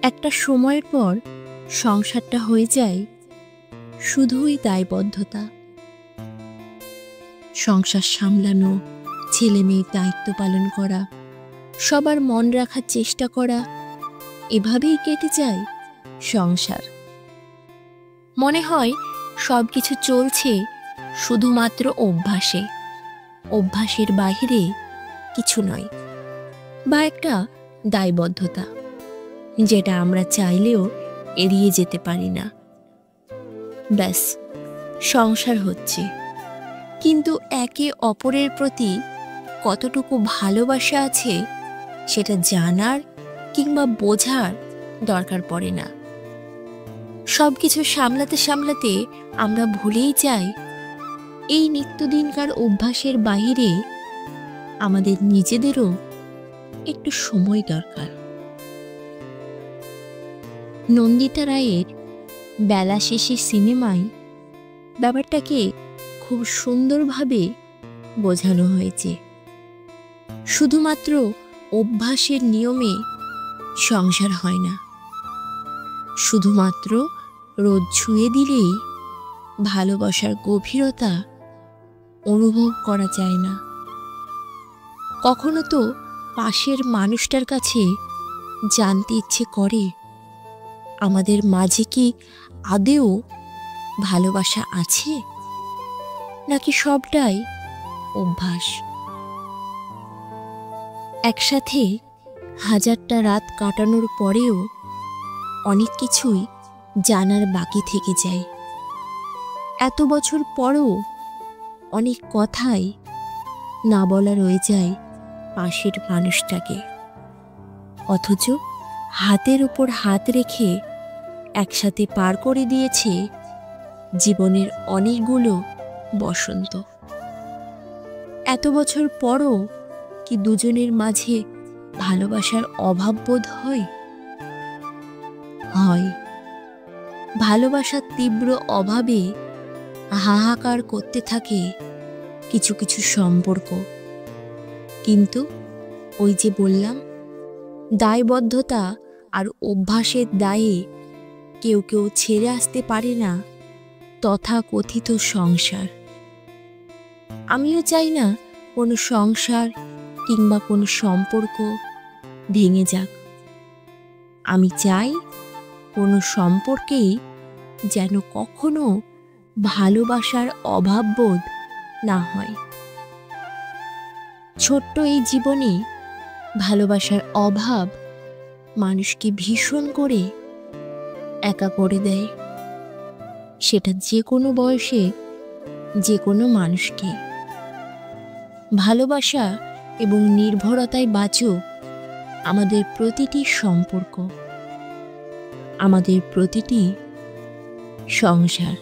একটা সময়ের পর সংসারটা হয়ে যায় শুধুই দায়বদ্ধতা। সংসার সামলানো, ছেলে মেয়ের দায়িত্ব পালন করা, সবার মন রাখার চেষ্টা করা, এভাবেই কেটে যায় সংসার। মনে হয় সব কিছু চলছে শুধুমাত্র অভ্যাসে, অভ্যাসের বাইরে কিছু নয়, বা একটা দায়বদ্ধতা যেটা আমরা চাইলেও এড়িয়ে যেতে পারি না। ব্যাস, সংসার হচ্ছে, কিন্তু একে অপরের প্রতি কতটুকু ভালোবাসা আছে সেটা জানার কিংবা বোঝার দরকার পড়ে না। সব কিছু সামলাতে সামলাতে আমরা ভুলেই যাই এই নিত্যদিনকার অভ্যাসের বাইরে আমাদের নিজেদেরও একটু সময় দরকার। নন্দিতা রায়ের বেলা শেষে সিনেমায় ব্যাপারটাকে খুব সুন্দরভাবে বোঝানো হয়েছে। শুধুমাত্র অভ্যাসের নিয়মে সংসার হয় না, শুধুমাত্র রোদ ছুঁয়ে দিলেই ভালোবাসার গভীরতা অনুভব করা যায় না। কখনো তো পাশের মানুষটার কাছে জানতে ইচ্ছে করে আমাদের মাঝে কি আদেও ভালোবাসা আছে, নাকি সবটাই অভ্যাস। একসাথে হাজারটা রাত কাটানোর পরেও অনেক কিছুই জানার বাকি থেকে যায়। এত বছর পরও অনেক কথাই না বলা রয়ে যায় পাশের মানুষটাকে, অথচ হাতের উপর হাত রেখে একসাথে পার করে দিয়েছে জীবনের অনেকগুলো বসন্ত। এত বছর পরও কি দুজনের মাঝে ভালোবাসার অভাব বোধ হয়? হয়। ভালোবাসার তীব্র অভাবে হাহাকার করতে থাকে কিছু কিছু সম্পর্ক। কিন্তু ওই যে বললাম, দায়বদ্ধতা আর অভ্যাসের দায়ে কেউ কেউ ছেড়ে আসতে পারে না তথাকথিত সংসার। আমিও চাই না কোনো সংসার কিংবা কোনো সম্পর্ক ভেঙে যাক। আমি চাই কোনো সম্পর্কেই যেন কখনো ভালোবাসার অভাববোধ না হয়। ছোট্ট এই জীবনে ভালোবাসার অভাব মানুষকে ভীষণ করে একা করে দেয়, সেটা যে কোনো বয়সে যে কোনো মানুষকে। ভালোবাসা এবং নির্ভরতায় বাঁচুক আমাদের প্রতিটি সম্পর্ক, আমাদের প্রতিটি সংসার।